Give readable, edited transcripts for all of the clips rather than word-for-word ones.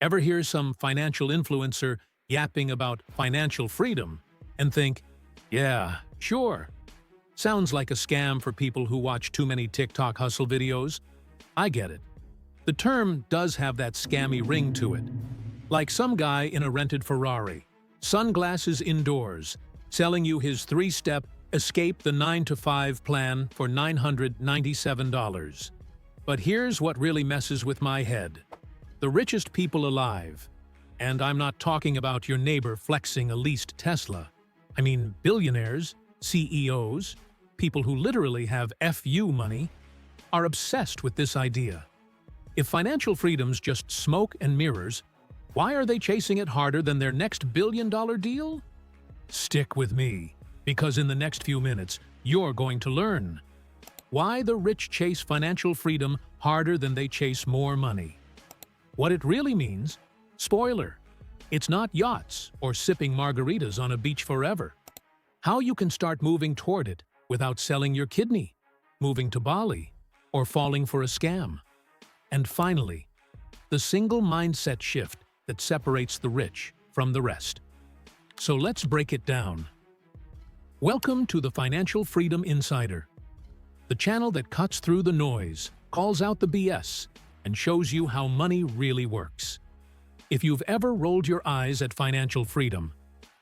Ever hear some financial influencer yapping about financial freedom and think, yeah, sure, sounds like a scam for people who watch too many TikTok hustle videos? I get it. The term does have that scammy ring to it. Like some guy in a rented Ferrari, sunglasses indoors, selling you his three-step escape the 9-to-5 plan for $997. But here's what really messes with my head. The richest people alive, and I'm not talking about your neighbor flexing a leased Tesla. I mean billionaires, CEOs, people who literally have FU money, are obsessed with this idea. If financial freedom's just smoke and mirrors, why are they chasing it harder than their next billion-dollar deal? Stick with me, because in the next few minutes, you're going to learn why the rich chase financial freedom harder than they chase more money. What it really means? Spoiler, it's not yachts or sipping margaritas on a beach forever. How you can start moving toward it without selling your kidney, moving to Bali, or falling for a scam. And finally, the single mindset shift that separates the rich from the rest. So let's break it down. Welcome to the Financial Freedom Insider, the channel that cuts through the noise, calls out the BS, and shows you how money really works. If you've ever rolled your eyes at financial freedom,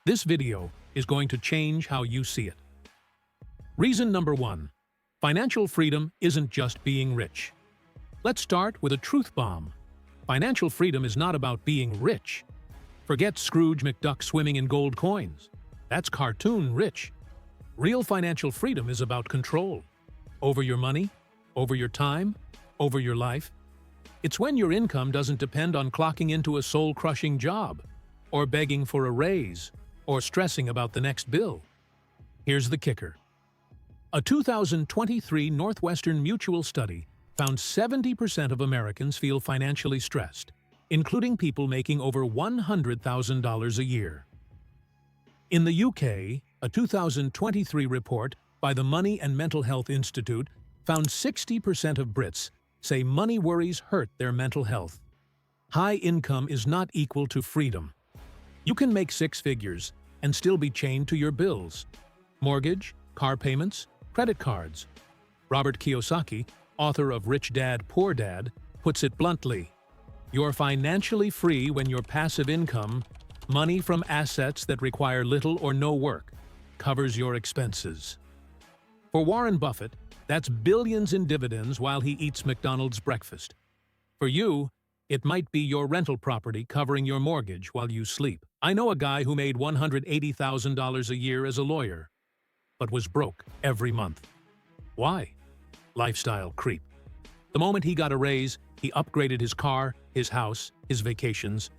this video is going to change how you see it. Reason number 1. Financial freedom isn't just being rich. Let's start with a truth bomb. Financial freedom is not about being rich. Forget Scrooge McDuck swimming in gold coins. That's cartoon rich. Real financial freedom is about control. Over your money, over your time, over your life. It's when your income doesn't depend on clocking into a soul-crushing job, or begging for a raise, or stressing about the next bill. Here's the kicker. A 2023 Northwestern Mutual study found 70% of Americans feel financially stressed, including people making over $100,000 a year. In the UK, a 2023 report by the Money and Mental Health Institute found 60% of Brits say money worries hurt their mental health. High income is not equal to freedom. You can make six figures and still be chained to your bills. Mortgage, car payments, credit cards. Robert Kiyosaki, author of Rich Dad, Poor Dad, puts it bluntly. You're financially free when your passive income, money from assets that require little or no work, covers your expenses. For Warren Buffett, that's billions in dividends while he eats McDonald's breakfast. For you, it might be your rental property covering your mortgage while you sleep. I know a guy who made $180,000 a year as a lawyer, but was broke every month. Why? Lifestyle creep. The moment he got a raise, he upgraded his car, his house, his vacations.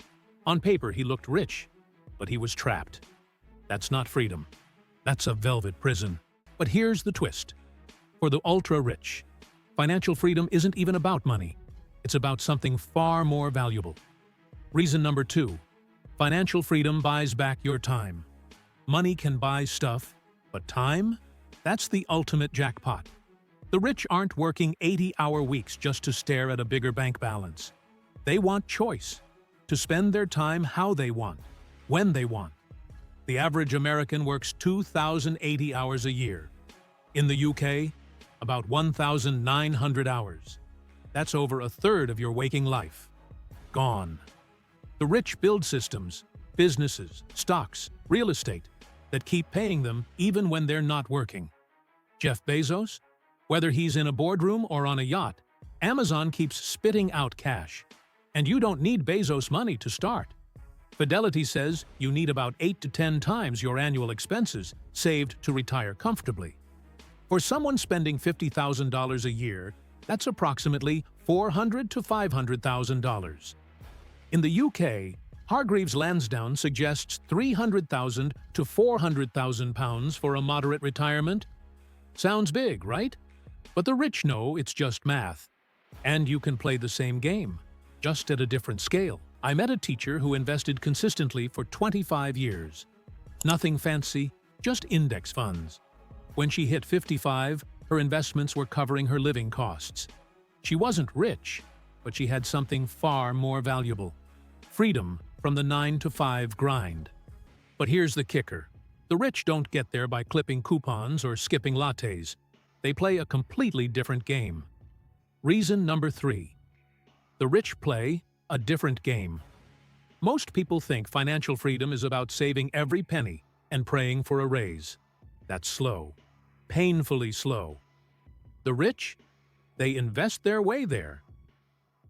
On paper, he looked rich, but he was trapped. That's not freedom. That's a velvet prison. But here's the twist. For the ultra-rich, financial freedom isn't even about money. It's about something far more valuable. Reason number 2. Financial freedom buys back your time. Money can buy stuff, but time? That's the ultimate jackpot. The rich aren't working 80-hour weeks just to stare at a bigger bank balance. They want choice, to spend their time how they want, when they want. The average American works 2,080 hours a year. In the UK, about 1,900 hours. That's over a third of your waking life. Gone. The rich build systems, businesses, stocks, real estate that keep paying them even when they're not working. Jeff Bezos? Whether he's in a boardroom or on a yacht, Amazon keeps spitting out cash. And you don't need Bezos' money to start. Fidelity says you need about 8 to 10 times your annual expenses saved to retire comfortably. For someone spending $50,000 a year, that's approximately $400,000 to $500,000. In the UK, Hargreaves Lansdowne suggests £300,000 to £400,000 for a moderate retirement. Sounds big, right? But the rich know it's just math. And you can play the same game, just at a different scale. I met a teacher who invested consistently for 25 years. Nothing fancy, just index funds. When she hit 55, her investments were covering her living costs. She wasn't rich, but she had something far more valuable: freedom from the 9-to-5 grind. But here's the kicker. The rich don't get there by clipping coupons or skipping lattes. They play a completely different game. Reason number 3. The rich play a different game. Most people think financial freedom is about saving every penny and praying for a raise. That's slow. Painfully slow. The rich? They invest their way there.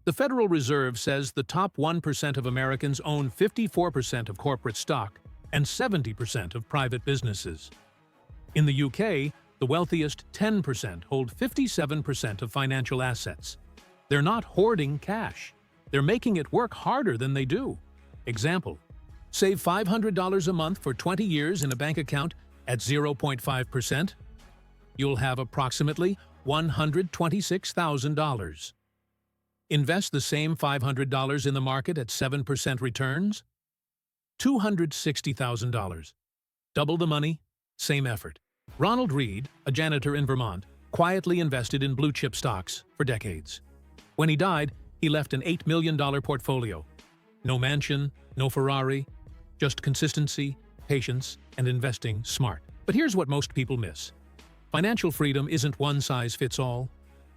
The Federal Reserve says the top 1% of Americans own 54% of corporate stock and 70% of private businesses. In the UK, the wealthiest 10% hold 57% of financial assets. They're not hoarding cash. They're making it work harder than they do. Example: save $500 a month for 20 years in a bank account at 0.5%. You'll have approximately $126,000. Invest the same $500 in the market at 7% returns? $260,000. Double the money, same effort. Ronald Reed, a janitor in Vermont, quietly invested in blue-chip stocks for decades. When he died, he left an $8 million portfolio. No mansion, no Ferrari, just consistency, patience, and investing smart. But here's what most people miss. Financial freedom isn't one size fits all.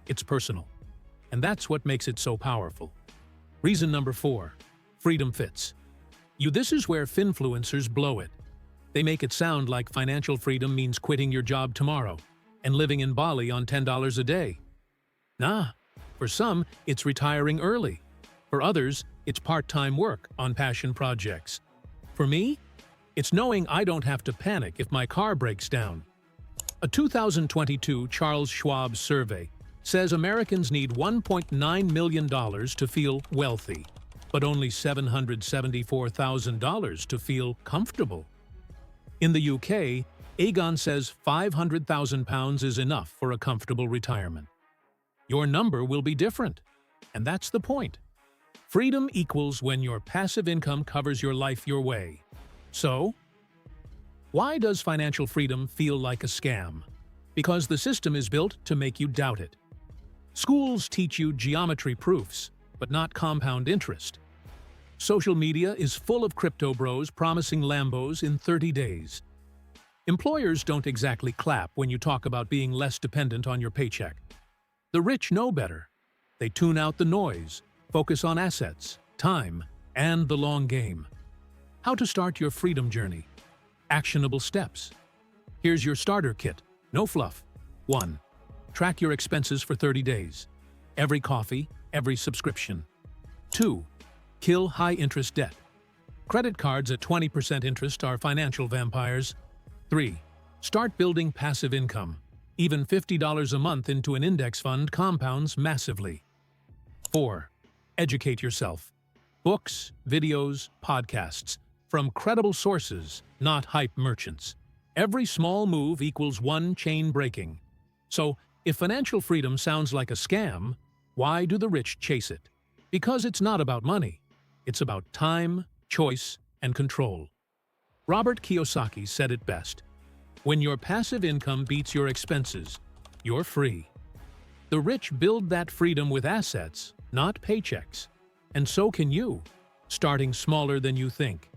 It's personal. And that's what makes it so powerful. Reason number 4. Freedom fits. This is where finfluencers blow it. They make it sound like financial freedom means quitting your job tomorrow and living in Bali on $10 a day. Nah, for some, it's retiring early. For others, it's part-time work on passion projects. For me, it's knowing I don't have to panic if my car breaks down. A 2022 Charles Schwab survey says Americans need $1.9 million to feel wealthy, but only $774,000 to feel comfortable. In the UK, Aegon says £500,000 is enough for a comfortable retirement. Your number will be different, and that's the point. Freedom equals when your passive income covers your life your way. So, why does financial freedom feel like a scam? Because the system is built to make you doubt it. Schools teach you geometry proofs, but not compound interest. Social media is full of crypto bros promising Lambos in 30 days. Employers don't exactly clap when you talk about being less dependent on your paycheck. The rich know better. They tune out the noise, focus on assets, time, and the long game. How to start your freedom journey. Actionable steps. Here's your starter kit. No fluff. 1. Track your expenses for 30 days. Every coffee, every subscription. 2. Kill high-interest debt. Credit cards at 20% interest are financial vampires. 3. Start building passive income. Even $50 a month into an index fund compounds massively. 4. Educate yourself. Books, videos, podcasts, from credible sources, not hype merchants. Every small move equals one chain breaking. So, if financial freedom sounds like a scam, why do the rich chase it? Because it's not about money. It's about time, choice, and control. Robert Kiyosaki said it best. When your passive income beats your expenses, you're free. The rich build that freedom with assets, not paychecks. And so can you, starting smaller than you think.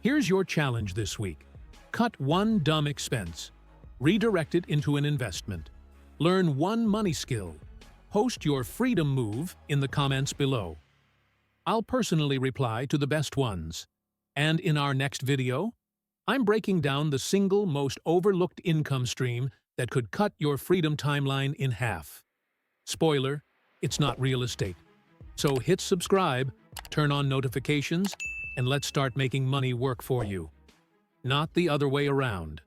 Here's your challenge this week. Cut one dumb expense. Redirect it into an investment. Learn one money skill. Post your freedom move in the comments below. I'll personally reply to the best ones. And in our next video, I'm breaking down the single most overlooked income stream that could cut your freedom timeline in half. Spoiler, it's not real estate. So hit subscribe, turn on notifications, and let's start making money work for you. Not the other way around.